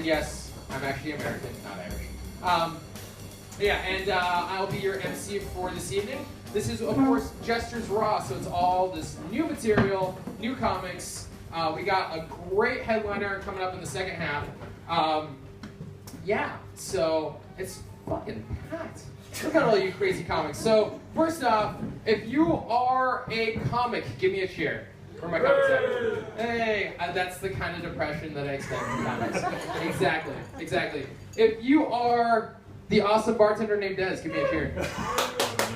And yes, I'm actually American, not Irish. Yeah, and I'll be your MC for this evening. This is, of course, Jesters Raw, so it's all this new material, new comics. We got a great headliner coming up in the second half. Yeah, so it's fucking packed. Look at all you crazy comics. So, first off, if you are a comic, give me a cheer. Where my comics at? Hey, that's the kind of depression that I expect from comics. Exactly. If you are the awesome bartender named Des, give me a cheer.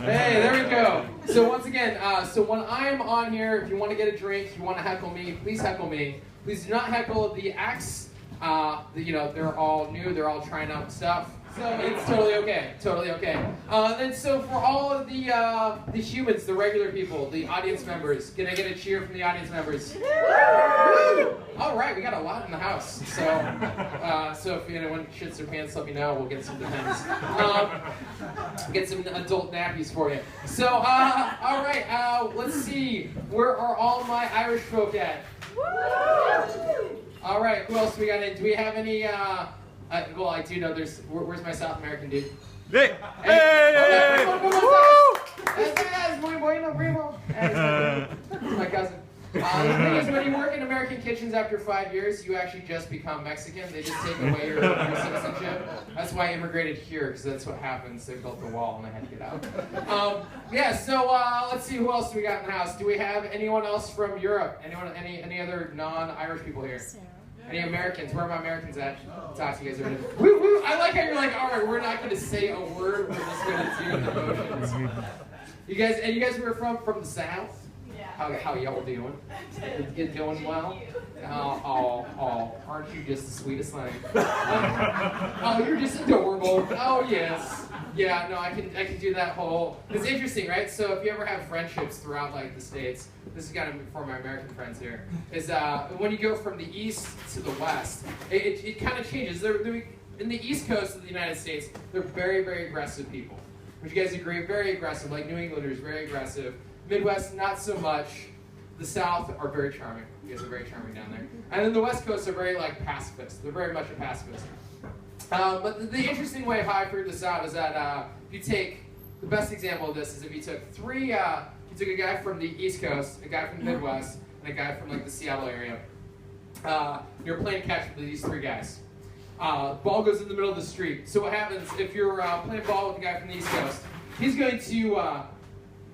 Hey, there we go. So once again, so when I'm on here, if you want to get a drink, you want to heckle me, please heckle me. Please do not heckle the acts. They're all new, they're all trying out stuff. So it's totally okay. And so for all of the humans, the regular people, the audience members, can I get a cheer from the audience members? Woo! All right, we got a lot in the house. So if anyone shits their pants, let me know. We'll get some depends. Get some adult nappies for you. So all right, let's see. Where are all my Irish folk at? All right, who else do we got in? Do we have any? Well, I do know there's. Where's my South American dude? Hey! My cousin. The thing is, when you work in American kitchens after 5 years, you actually just become Mexican. They just take away your citizenship. That's why I immigrated here, because that's what happens. They built the wall and I had to get out. Yeah, so let's see, who else do we got in the house? Do we have anyone else from Europe? Any other non-Irish people here? Any Americans? Where are my Americans at? Talk to you guys over there. Woo woo! I like how you're like, all right, we're not going to say a word. We're just going to do the motions. You guys who are from the South? Yeah. How y'all doing? You doing well? Oh, aren't you just the sweetest thing? Oh, you're just adorable. Oh yes. Yeah, no, I can do that whole. It's interesting, right? So if you ever have friendships throughout like the States, this is kind of for my American friends here, is when you go from the East to the West, it kind of changes. In the East Coast of the United States, they're very, very aggressive people. Would you guys agree? Very aggressive, like New Englanders, very aggressive. Midwest, not so much. The South are very charming. You guys are very charming down there. And then the West Coast are very like pacifist. They're very much a pacifist. But the interesting way how I figured this out is that if you take, the best example of this is if you took you took a guy from the East Coast, a guy from the Midwest, and a guy from like the Seattle area. You're playing catch with these three guys. Ball goes in the middle of the street. So what happens if you're playing ball with the guy from the East Coast? He's going to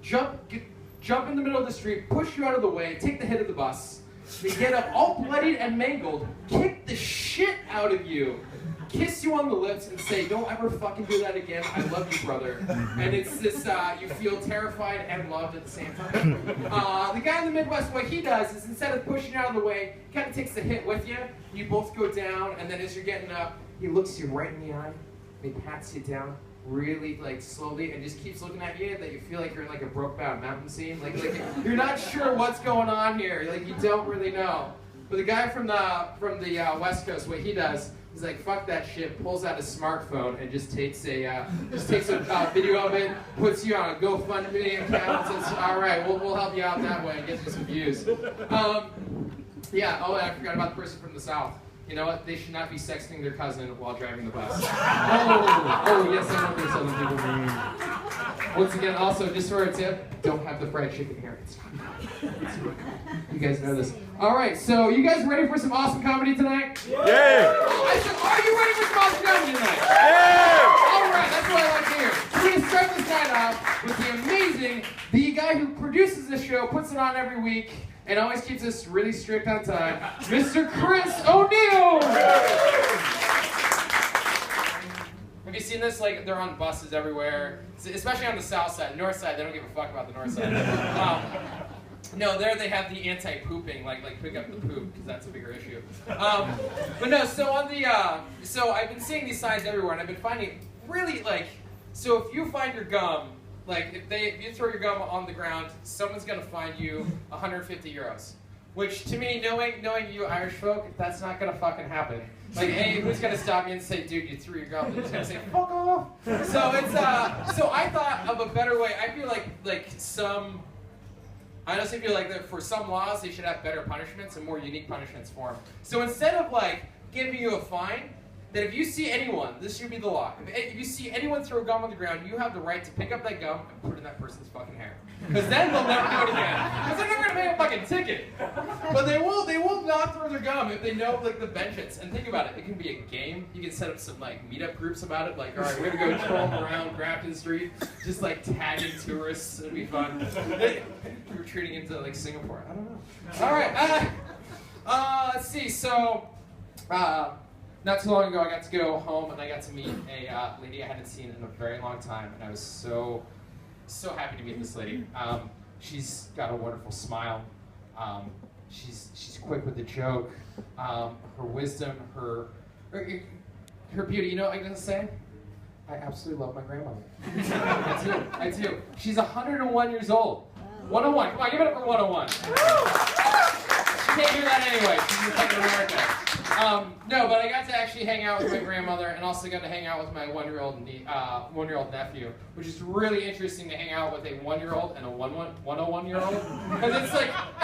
jump in the middle of the street, push you out of the way, take the hit of the bus. They get up all bloodied and mangled, kick the shit out of you, kiss you on the lips, and say, "Don't ever fucking do that again. I love you, brother." And it's this, you feel terrified and loved at the same time. The guy in the Midwest, what he does is instead of pushing you out of the way, he kind of takes the hit with you. You both go down, and then as you're getting up, he looks you right in the eye, and he pats you down really like slowly and just keeps looking at you that you feel like you're in like a Brokeback Mountain scene. Like you're not sure what's going on here. Like you don't really know. But the guy from the West Coast, what he does, he's like, fuck that shit, pulls out his smartphone and just takes a video of it, puts you on a GoFundMe account, and says, all right, we'll help you out that way and get you some views. Yeah, oh, and I forgot about the person from the South. You know what? They should not be sexting their cousin while driving the bus. Oh, yes, I know there's other people. Once again, also, just for a tip, don't have the fried chicken here. It's not good. You guys know this. All right, so you guys ready for some awesome comedy tonight? Yeah! I said, are you ready for some awesome comedy tonight? Yeah! All right, that's what I like to hear. We're going to start this night off with the guy who produces this show, puts it on every week, and always keeps us really strict on time, Mr. Chris O'Neill! Have you seen this? Like, they're on buses everywhere, especially on the south side. North side, they don't give a fuck about the north side. No, there they have the anti-pooping, like pick up the poop, because that's a bigger issue. But no, so on the, so I've been seeing these signs everywhere, and I've been finding really, like, so if you find your gum, like, if you throw your gum on the ground, someone's going to fine you 150 euros. Which, to me, knowing you Irish folk, that's not going to fucking happen. Like, hey, who's going to stop me and say, dude, you threw your gum? They're just going to say, fuck off. So it's, so I thought of a better way. I feel I honestly feel like that for some laws, they should have better punishments and more unique punishments for them. So instead of, like, giving you a fine, that if you see anyone, this should be the law, if you see anyone throw gum on the ground, you have the right to pick up that gum and put it in that person's fucking hair. Because then they'll never do it again. Because they're never going to pay a fucking ticket. But they will not throw their gum if they know like the benefits. And think about it, it can be a game. You can set up some like meetup groups about it. Like, all right, we're going to go troll them around Grafton Street, just like tagging tourists. It'll be fun. We're retreating into like Singapore. I don't know. All right. Let's see. So, not too long ago, I got to go home and I got to meet a lady I hadn't seen in a very long time, and I was so happy to meet this lady. She's got a wonderful smile. She's quick with the joke. Her wisdom, her beauty. You know what I'm gonna say? I absolutely love my grandmother. I do. She's 101 years old. 101. Come on, give it up for 101. She can't hear that anyway. She's in fucking America. No, but I got to actually hang out with my grandmother, and also got to hang out with my one-year-old nephew, which is really interesting to hang out with a 1-year-old and a 101-year-old, because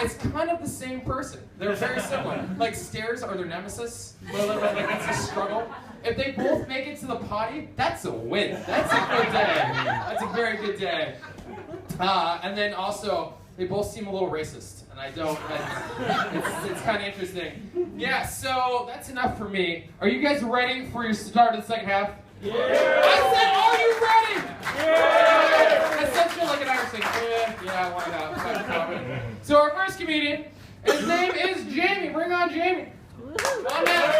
it's kind of the same person. They're very similar. Like stairs are their nemesis. Like that's a struggle. If they both make it to the potty, that's a win. That's a good day. That's a very good day. And then also, they both seem a little racist, and I don't. It's kind of interesting. Yeah, so that's enough for me. Are you guys ready for your start of the second half? Yeah. I said, are you ready? Yeah. That's such like an Irish thing. Yeah, why not? So our first comedian, his name is Jamie. Bring on Jamie. Come on, man.